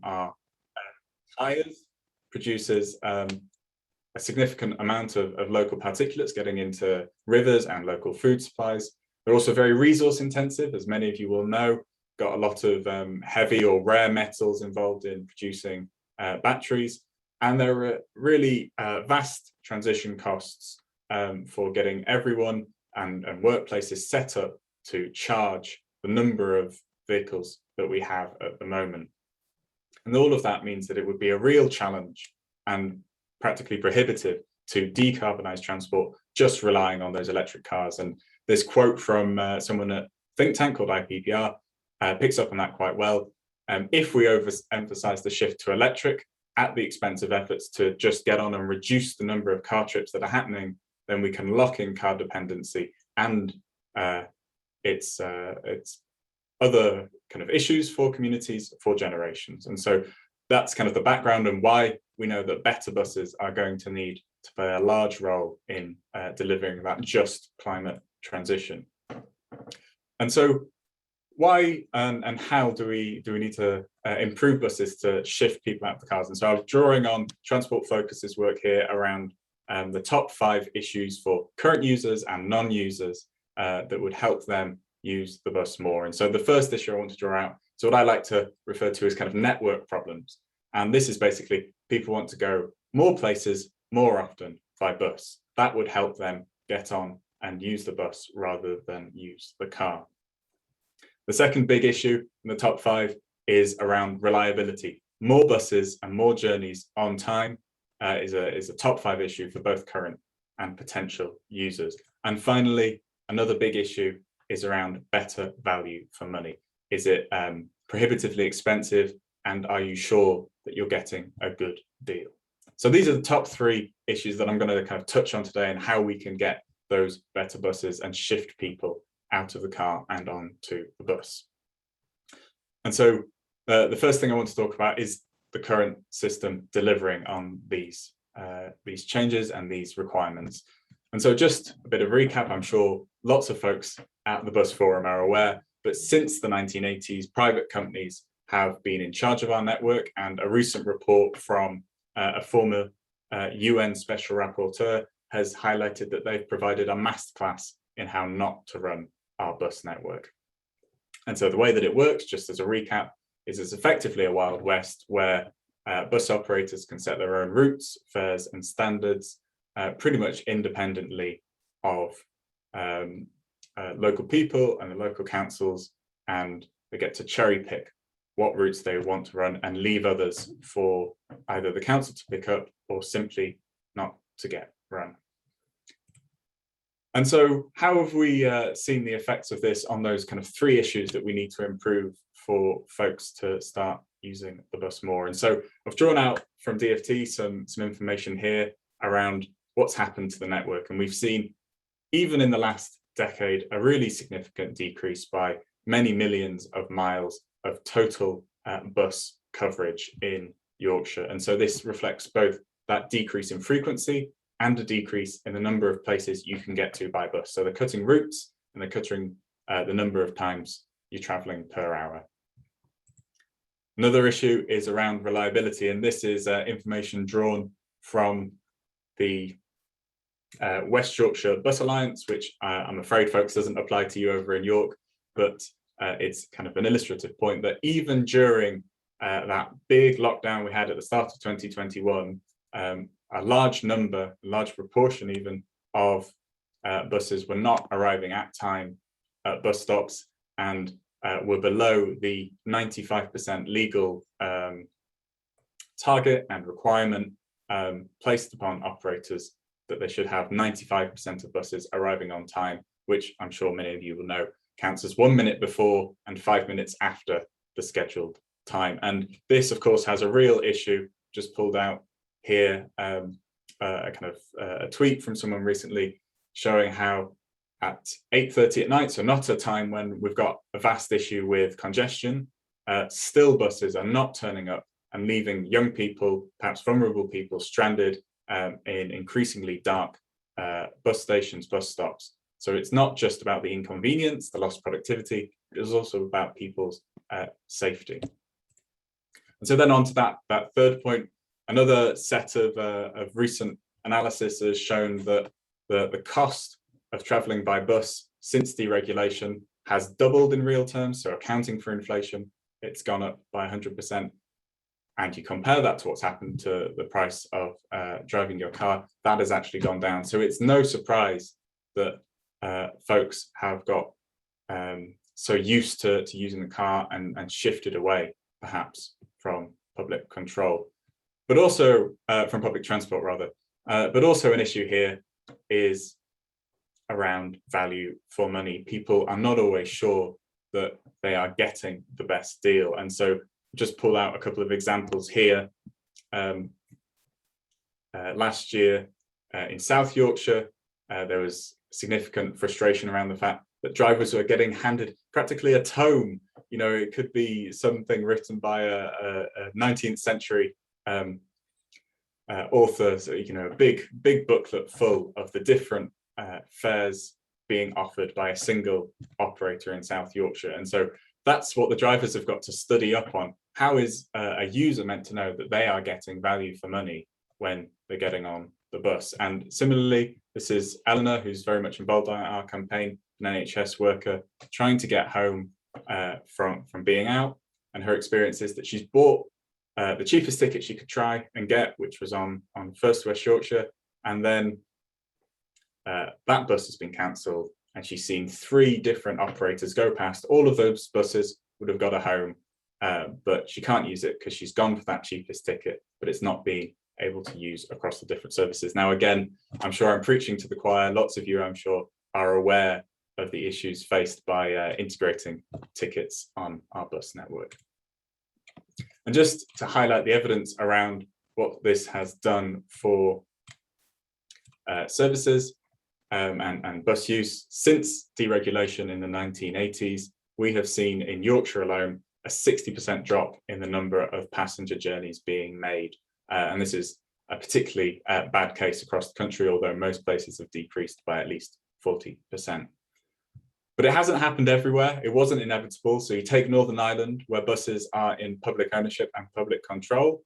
our tyres, produces a significant amount of local particulates getting into rivers and local food supplies. They're also very resource intensive, as many of you will know, got a lot of heavy or rare metals involved in producing batteries. And there are really vast transition costs for getting everyone and workplaces set up to charge the number of vehicles that we have at the moment. And all of that means that it would be a real challenge and practically prohibitive to decarbonize transport just relying on those electric cars. And this quote from someone at think tank called IPPR picks up on that quite well. If we overemphasize the shift to electric at the expense of efforts to just get on and reduce the number of car trips that are happening, then we can lock in car dependency and its other kind of issues for communities for generations. And so that's kind of the background and why we know that better buses are going to need to play a large role in delivering that just climate transition. And so why and how do we need to improve buses to shift people out of the cars? And so I'm drawing on Transport Focus's work here around the top 5 issues for current users and non-users that would help them use the bus more. And so the first issue I want to draw out is what I like to refer to as kind of network problems. And this is basically people want to go more places more often by bus. That would help them get on and use the bus rather than use the car. The second big issue in the top 5 is around reliability. More buses and more journeys on time is a top 5 issue for both current and potential users. And finally, another big issue is around better value for money. Is it prohibitively expensive, and are you sure that you're getting a good deal? So these are the top 3 issues that I'm going to kind of touch on today, and how we can get those better buses and shift people out of the car and onto the bus. And so the first thing I want to talk about is the current system delivering on these changes and these requirements. And so just a bit of recap, I'm sure lots of folks at the Bus Forum are aware, but since the 1980s, private companies have been in charge of our network, and a recent report from a former UN Special Rapporteur has highlighted that they've provided a masterclass in how not to run our bus network. And so the way that it works, just as a recap, is it's effectively a Wild West where bus operators can set their own routes, fares and standards pretty much independently of local people and the local councils, and they get to cherry pick what routes they want to run and leave others for either the council to pick up or simply not to get run. And so how have we seen the effects of this on those kind of 3 issues that we need to improve for folks to start using the bus more? And so I've drawn out from DFT some information here around what's happened to the network. And we've seen, even in the last decade, a really significant decrease by many millions of miles of total bus coverage in Yorkshire. And so this reflects both that decrease in frequency and a decrease in the number of places you can get to by bus. So they're cutting routes and they're cutting the number of times you're traveling per hour. Another issue is around reliability, and this is information drawn from the West Yorkshire Bus Alliance, which I'm afraid, folks, doesn't apply to you over in York, but it's kind of an illustrative point that even during that big lockdown we had at the start of 2021, a large proportion even of buses were not arriving at time at bus stops, and were below the 95% legal target and requirement placed upon operators that they should have 95% of buses arriving on time, which I'm sure many of you will know counts as 1 minute before and 5 minutes after the scheduled time. And this, of course, has a real issue. Just pulled out here a tweet from someone recently showing how at 8:30 at night, so not a time when we've got a vast issue with congestion, still buses are not turning up and leaving young people, perhaps vulnerable people, stranded in increasingly dark bus stations, bus stops. So it's not just about the inconvenience, the lost productivity, it is also about people's safety. And so then on to that third point, another set of recent analysis has shown that the cost of traveling by bus since deregulation has doubled in real terms. So accounting for inflation, it's gone up by 100%. And you compare that to what's happened to the price of driving your car, that has actually gone down. So it's no surprise that folks have got so used to using the car and shifted away perhaps from public control, but also from public transport rather. But also an issue here is around value for money. People are not always sure that they are getting the best deal. And so just pull out a couple of examples here. Last year in South Yorkshire, there was significant frustration around the fact that drivers were getting handed practically a tome. You know, it could be something written by a 19th century author, so, you know, a big booklet full of the different fares being offered by a single operator in South Yorkshire. And so that's what the drivers have got to study up on. How is a user meant to know that they are getting value for money when they're getting on the bus? And similarly, this is Eleanor, who's very much involved in our campaign, an NHS worker trying to get home from being out. And her experience is that she's bought the cheapest ticket she could try and get, which was on First West Yorkshire. And then that bus has been cancelled, and she's seen 3 different operators go past. All of those buses would have got her home, but she can't use it because she's gone for that cheapest ticket, but it's not being able to use across the different services. Now, again, I'm sure I'm preaching to the choir. Lots of you, I'm sure, are aware of the issues faced by integrating tickets on our bus network. And just to highlight the evidence around what this has done for services and bus use since deregulation in the 1980s, we have seen in Yorkshire alone a 60% drop in the number of passenger journeys being made. And this is a particularly bad case across the country, although most places have decreased by at least 40%. But it hasn't happened everywhere. It wasn't inevitable. So you take Northern Ireland, where buses are in public ownership and public control.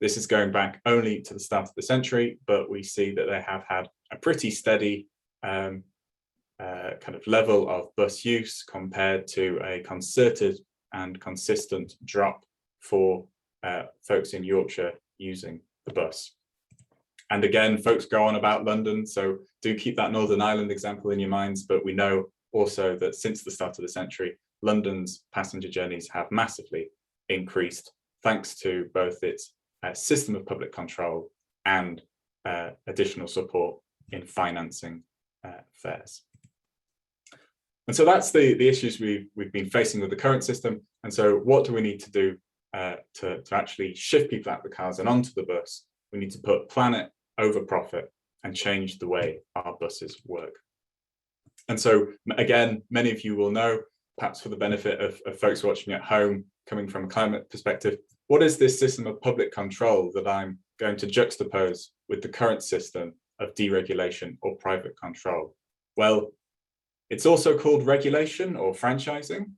This is going back only to the start of the century, but we see that they have had a pretty steady kind of level of bus use compared to a concerted and consistent drop for folks in Yorkshire using the bus. And again, folks go on about London, so do keep that Northern Ireland example in your minds, but we know also that since the start of the century, London's passenger journeys have massively increased thanks to both its system of public control and additional support in financing fares. And so that's the issues we've been facing with the current system. And so what do we need to do to actually shift people out of the cars and onto the bus? We need to put planet over profit and change the way our buses work. And so again, many of you will know, perhaps for the benefit of folks watching at home, coming from a climate perspective, what is this system of public control that I'm going to juxtapose with the current system of deregulation or private control? Well, it's also called regulation or franchising.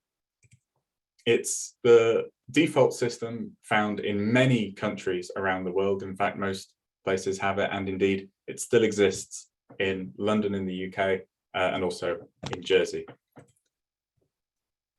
It's the default system found in many countries around the world. In fact, most places have it, and indeed it still exists in London in the UK and also in Jersey.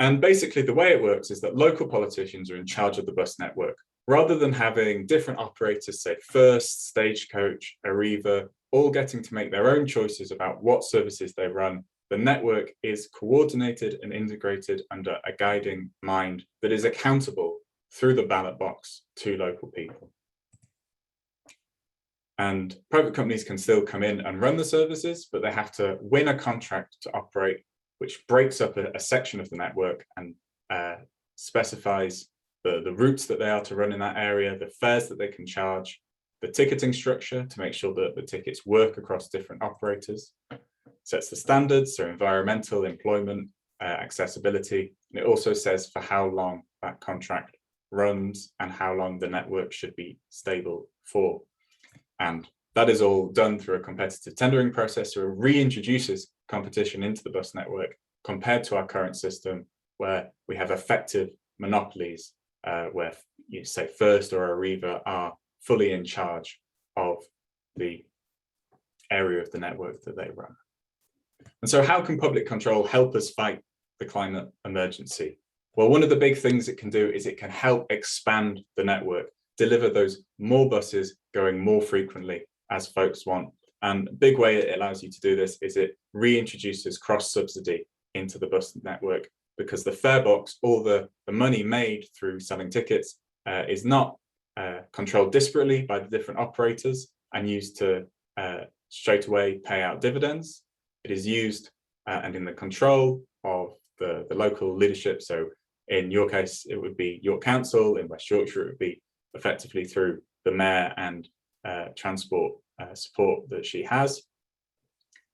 And basically the way it works is that local politicians are in charge of the bus network. Rather than having different operators, say First, Stagecoach, Arriva, all getting to make their own choices about what services they run, the network is coordinated and integrated under a guiding mind that is accountable through the ballot box to local people. And private companies can still come in and run the services, but they have to win a contract to operate, which breaks up a section of the network and specifies the routes that they are to run in that area, the fares that they can charge, the ticketing structure to make sure that the tickets work across different operators, sets the standards, so environmental, employment, accessibility, and it also says for how long that contract runs and how long the network should be stable for. And that is all done through a competitive tendering process, so it reintroduces competition into the bus network compared to our current system where we have effective monopolies, where you say First or Arriva are fully in charge of the area of the network that they run. And so how can public control help us fight the climate emergency? Well, one of the big things it can do is it can help expand the network, deliver those more buses going more frequently as folks want. And a big way it allows you to do this is it reintroduces cross-subsidy into the bus network, because the fare box, all the money made through selling tickets, is not controlled disparately by the different operators and used to straight away pay out dividends. It is used and in the control of the local leadership. So in your case, it would be York Council. In West Yorkshire, it would be effectively through the mayor and transport support that she has.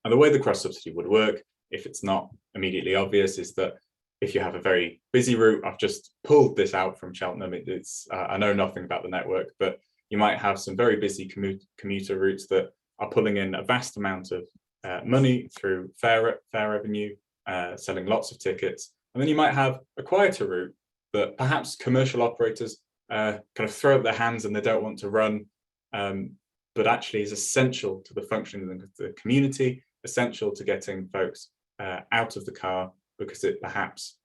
And the way the cross subsidy would work, if it's not immediately obvious, is that if you have a very busy route, I've just pulled this out from Cheltenham. I know nothing about the network, but you might have some very busy commuter routes that are pulling in a vast amount of money through fare revenue, selling lots of tickets. And then you might have a quieter route that perhaps commercial operators kind of throw up their hands and they don't want to run, but actually is essential to the functioning of the community, essential to getting folks out of the car, because it perhaps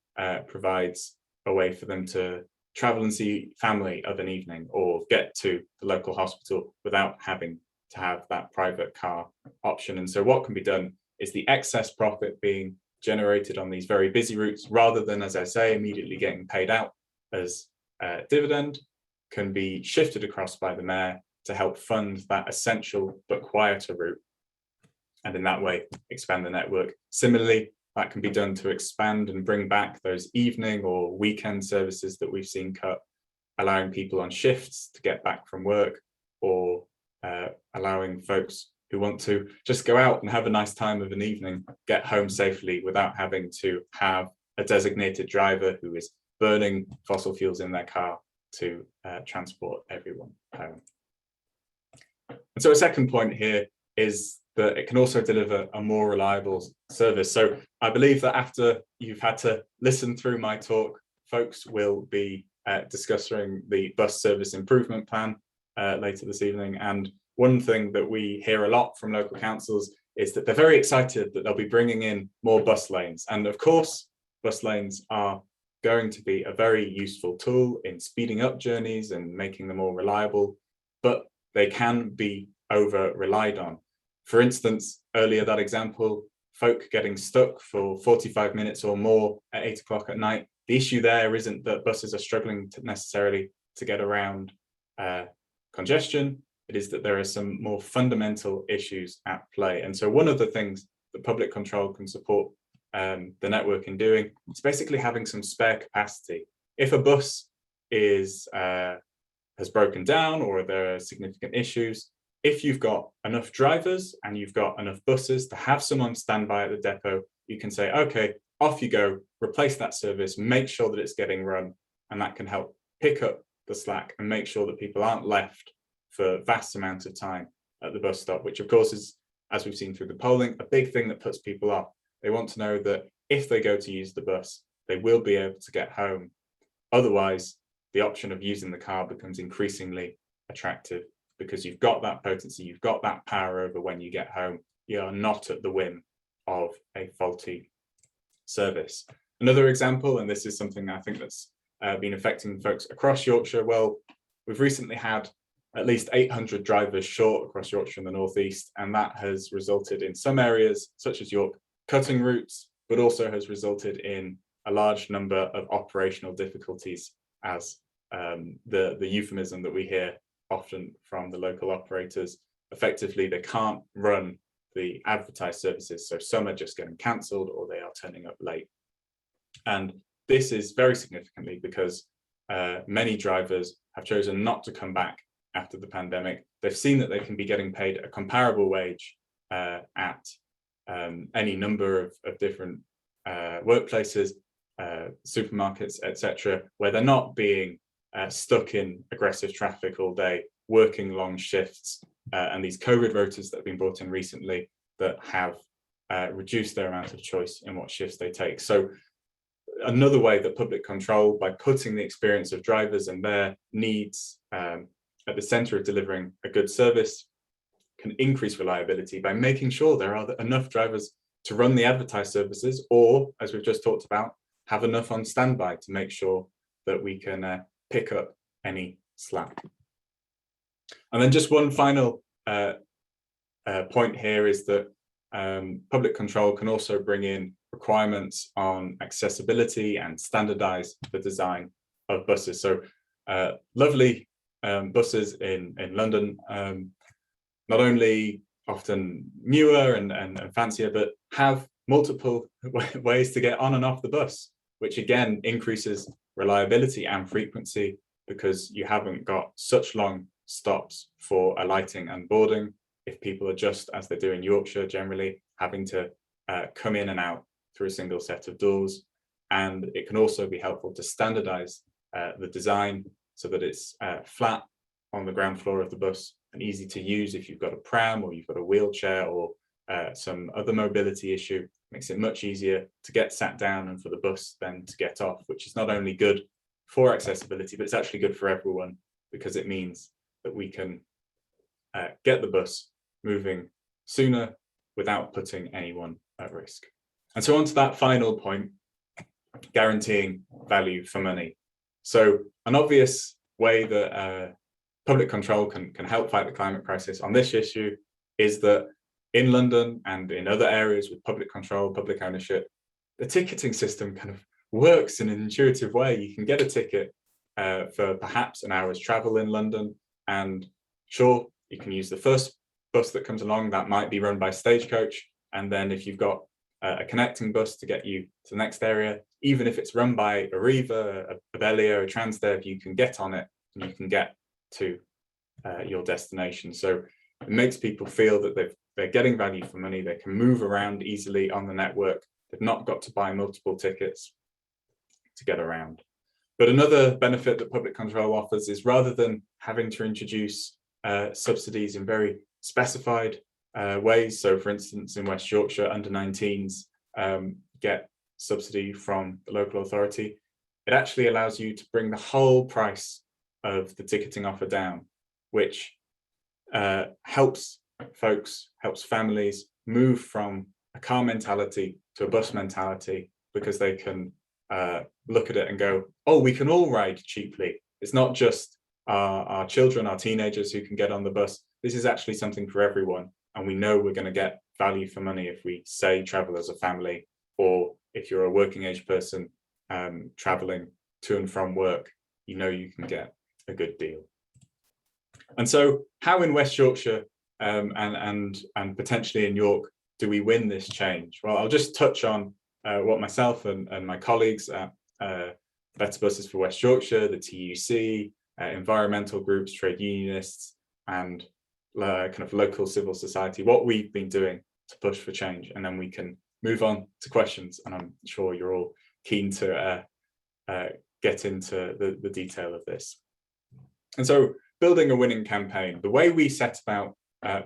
provides a way for them to travel and see family of an evening, or get to the local hospital without having to have that private car option. And so what can be done is the excess profit being generated on these very busy routes, rather than, as I say, immediately getting paid out as dividend, can be shifted across by the mayor to help fund that essential but quieter route, and in that way expand the network. Similarly, that can be done to expand and bring back those evening or weekend services that we've seen cut, allowing people on shifts to get back from work, or allowing folks who want to just go out and have a nice time of an evening get home safely without having to have a designated driver who is burning fossil fuels in their car to transport everyone home. And so a second point here is that it can also deliver a more reliable service. So I believe that after you've had to listen through my talk, folks will be discussing the bus service improvement plan later this evening. And one thing that we hear a lot from local councils is that they're very excited that they'll be bringing in more bus lanes. And of course, bus lanes are going to be a very useful tool in speeding up journeys and making them more reliable, but they can be over relied on. For instance, earlier that example, folk getting stuck for 45 minutes or more at 8 o'clock at night. The issue there isn't that buses are struggling necessarily to get around congestion. It is that there are some more fundamental issues at play. And so one of the things that public control can support the network in doing is basically having some spare capacity. If a bus is has broken down, or there are significant issues, if you've got enough drivers and you've got enough buses to have someone stand by at the depot, you can say, okay, off you go, replace that service, make sure that it's getting run, and that can help pick up the slack and make sure that people aren't left for vast amounts of time at the bus stop, which of course is, as we've seen through the polling, a big thing that puts people off. They want to know that if they go to use the bus, they will be able to get home. Otherwise, the option of using the car becomes increasingly attractive, because you've got that potency, you've got that power over when you get home. You are not at the whim of a faulty service. Another example, and this is something I think that's been affecting folks across Yorkshire. Well, we've recently had at least 800 drivers short across Yorkshire and the northeast, and that has resulted in some areas, such as York, cutting routes, but also has resulted in a large number of operational difficulties, as the euphemism that we hear often from the local operators. Effectively, they can't run the advertised services, so some are just getting cancelled or they are turning up late. And this is very significantly because many drivers have chosen not to come back after the pandemic. They've seen that they can be getting paid a comparable wage at any number of different workplaces, supermarkets, etc., where they're not being stuck in aggressive traffic all day, working long shifts, and these COVID rotas that have been brought in recently that have reduced their amount of choice in what shifts they take. So another way that public control, by putting the experience of drivers and their needs at the center of delivering a good service, can increase reliability by making sure there are enough drivers to run the advertised services, or, as we've just talked about, have enough on standby to make sure that we can pick up any slack. And then just one final point here is that public control can also bring in requirements on accessibility and standardize the design of buses. So lovely buses in London, not only often newer and fancier, but have multiple ways to get on and off the bus, which again increases reliability and frequency, because you haven't got such long stops for alighting and boarding if people are just, as they do in Yorkshire generally, having to come in and out through a single set of doors. And it can also be helpful to standardize the design so that it's flat on the ground floor of the bus and easy to use if you've got a pram or you've got a wheelchair or some other mobility issue. Makes it much easier to get sat down and for the bus then to get off, which is not only good for accessibility, but it's actually good for everyone, because it means that we can get the bus moving sooner without putting anyone at risk. And so on to that final point, guaranteeing value for money. So an obvious way that public control can help fight the climate crisis on this issue is that in London and in other areas with public control, public ownership, the ticketing system kind of works in an intuitive way. You can get a ticket for perhaps an hour's travel in London, and sure, you can use the first bus that comes along that might be run by Stagecoach, and then if you've got a connecting bus to get you to the next area, even if it's run by Arriva, a Abellio, a Transdev, you can get on it and you can get to your destination. So it makes people feel that they're getting value for money. They can move around easily on the network. They've not got to buy multiple tickets to get around. But another benefit that public control offers is, rather than having to introduce subsidies in very specified ways, so for instance in West Yorkshire, under 19s get subsidy from the local authority, it actually allows you to bring the whole price of the ticketing offer down, which helps folks, helps families move from a car mentality to a bus mentality, because they can look at it and go, oh, we can all ride cheaply. It's not just our children, our teenagers who can get on the bus. This is actually something for everyone. And we know we're going to get value for money if we, say, travel as a family, or if you're a working age person traveling to and from work, you know you can get a good deal. And so how in West Yorkshire and potentially in York do we win this change? Well, I'll just touch on what myself and my colleagues at Better Buses for West Yorkshire, the TUC, environmental groups, trade unionists, and kind of local civil society, what we've been doing to push for change. And then we can move on to questions, and I'm sure you're all keen to get into the detail of this. And so, building a winning campaign, the way we set about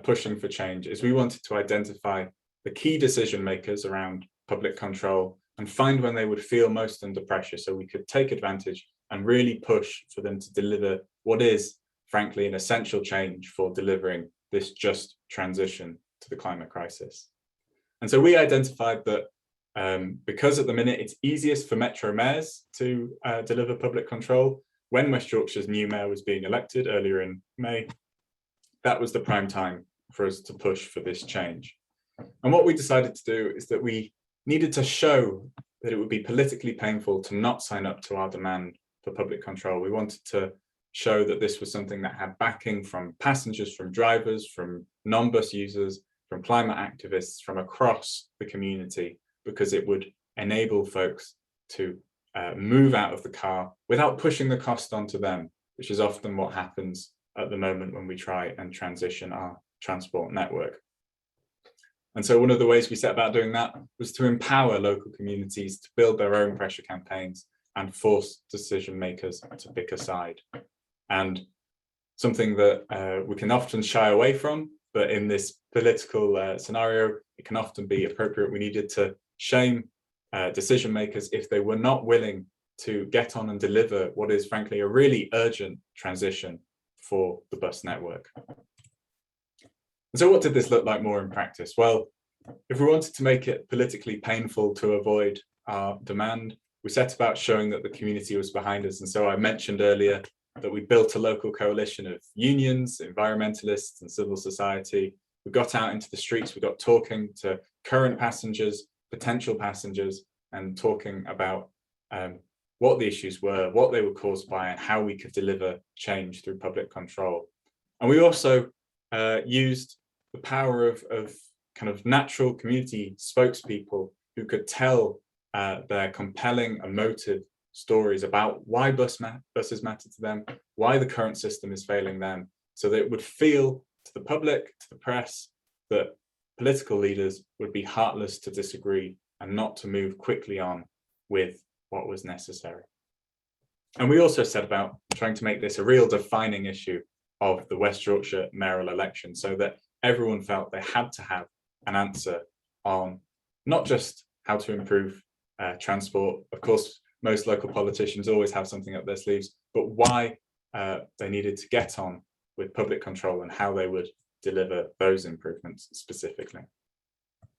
pushing for change is we wanted to identify the key decision makers around public control and find when they would feel most under pressure, so we could take advantage and really push for them to deliver what is, frankly, an essential change for delivering this just transition to the climate crisis. And so we identified that because at the minute it's easiest for metro mayors to deliver public control, when West Yorkshire's new mayor was being elected earlier in May, that was the prime time for us to push for this change. And what we decided to do is that we needed to show that it would be politically painful to not sign up to our demand for public control. We wanted to show that this was something that had backing from passengers, from drivers, from non-bus users, from climate activists, from across the community, because it would enable folks to move out of the car without pushing the cost onto them, which is often what happens at the moment when we try and transition our transport network. And so one of the ways we set about doing that was to empower local communities to build their own pressure campaigns and force decision makers to pick a side. And something that we can often shy away from, but in this political scenario, it can often be appropriate. We needed to shame decision makers if they were not willing to get on and deliver what is frankly a really urgent transition for the bus network. And so what did this look like more in practice? Well, if we wanted to make it politically painful to avoid our demand, we set about showing that the community was behind us. And so I mentioned earlier that we built a local coalition of unions, environmentalists, and civil society. We got out into the streets, we got talking to current passengers, potential passengers, and talking about what the issues were, what they were caused by, and how we could deliver change through public control. And we also used the power of kind of natural community spokespeople who could tell their compelling, emotive stories about why buses matter to them, why the current system is failing them, so that it would feel to the public, to the press, that political leaders would be heartless to disagree and not to move quickly on with what was necessary. And we also set about trying to make this a real defining issue of the West Yorkshire mayoral election, so that everyone felt they had to have an answer on not just how to improve transport. Of course, most local politicians always have something up their sleeves, but why they needed to get on with public control and how they would deliver those improvements specifically.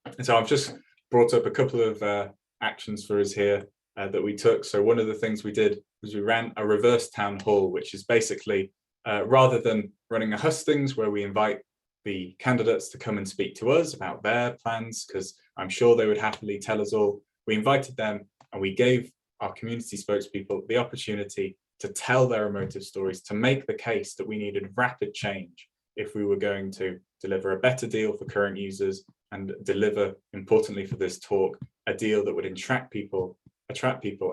And so I've just brought up a couple of actions for us here that we took. So one of the things we did was we ran a reverse town hall, which is basically rather than running a hustings where we invite the candidates to come and speak to us about their plans, because I'm sure they would happily tell us all, we invited them and we gave our community spokespeople the opportunity to tell their emotive stories, to make the case that we needed rapid change if we were going to deliver a better deal for current users and deliver, importantly for this talk, a deal that would attract people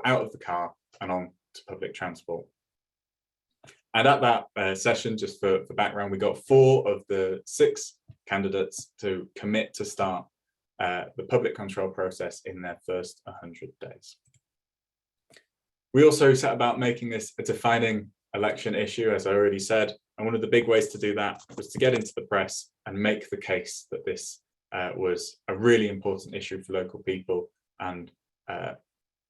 out of the car and on to public transport. And at that session, just for background, we got 4 of the 6 candidates to commit to start the public control process in their first 100 days. We also set about making this a defining election issue, as I already said, and one of the big ways to do that was to get into the press and make the case that this was a really important issue for local people, and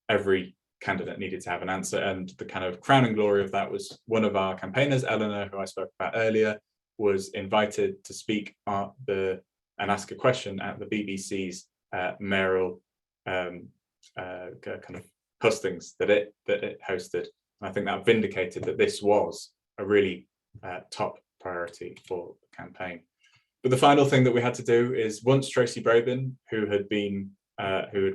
every candidate needed to have an answer. And the kind of crowning glory of that was one of our campaigners, Eleanor, who I spoke about earlier, was invited to speak and ask a question at the BBC's mayoral kind of hustings that it hosted. And I think that vindicated that this was a really top priority for the campaign. But the final thing that we had to do is, once Tracy Brabin, who had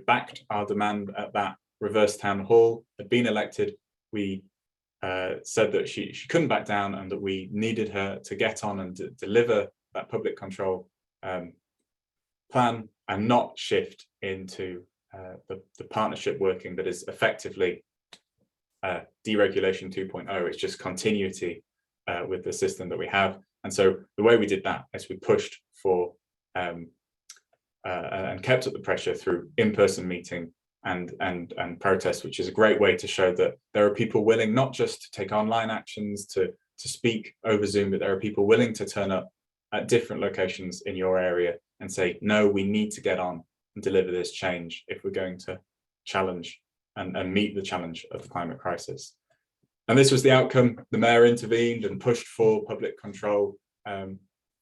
backed our demand at that reverse town hall, had been elected, we said that she couldn't back down and that we needed her to get on and deliver that public control plan and not shift into the partnership working that is effectively deregulation 2.0. It's just continuity with the system that we have. And so the way we did that is we pushed for and kept up the pressure through in-person meeting and protest, which is a great way to show that there are people willing not just to take online actions to speak over Zoom, but there are people willing to turn up at different locations in your area and say, no, we need to get on and deliver this change if we're going to challenge and meet the challenge of the climate crisis. And this was the outcome. The mayor intervened and pushed for public control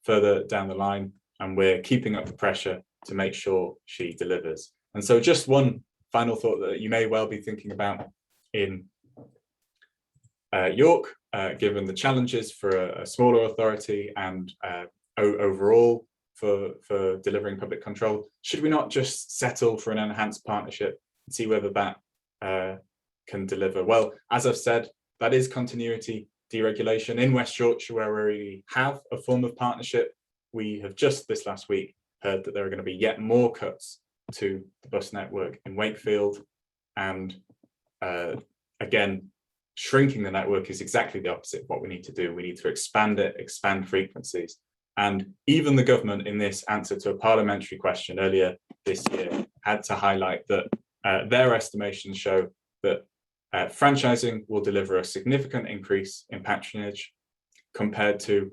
further down the line, and we're keeping up the pressure to make sure she delivers. And so just one final thought that you may well be thinking about in York, given the challenges for a smaller authority and overall for delivering public control, should we not just settle for an enhanced partnership and see whether that can deliver? Well, as I've said, that is continuity deregulation. In West Yorkshire, where we have a form of partnership, we have just this last week heard that there are going to be yet more cuts to the bus network in Wakefield. And again, shrinking the network is exactly the opposite of what we need to do. We need to expand it, expand frequencies. And even the government, in this answer to a parliamentary question earlier this year, had to highlight that their estimations show that franchising will deliver a significant increase in patronage compared to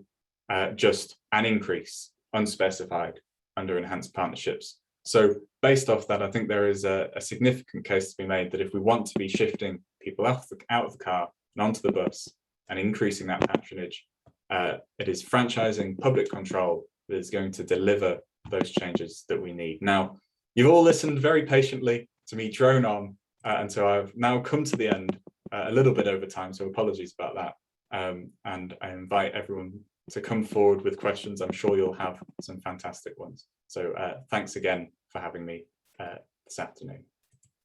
just an increase unspecified under enhanced partnerships. So based off that, I think there is a significant case to be made that if we want to be shifting people out of the car and onto the bus and increasing that patronage, it is franchising public control that is going to deliver those changes that we need. Now, you've all listened very patiently to me drone on, and so I've now come to the end a little bit over time, so apologies about that. And I invite everyone to come forward with questions. I'm sure you'll have some fantastic ones. So thanks again for having me this afternoon.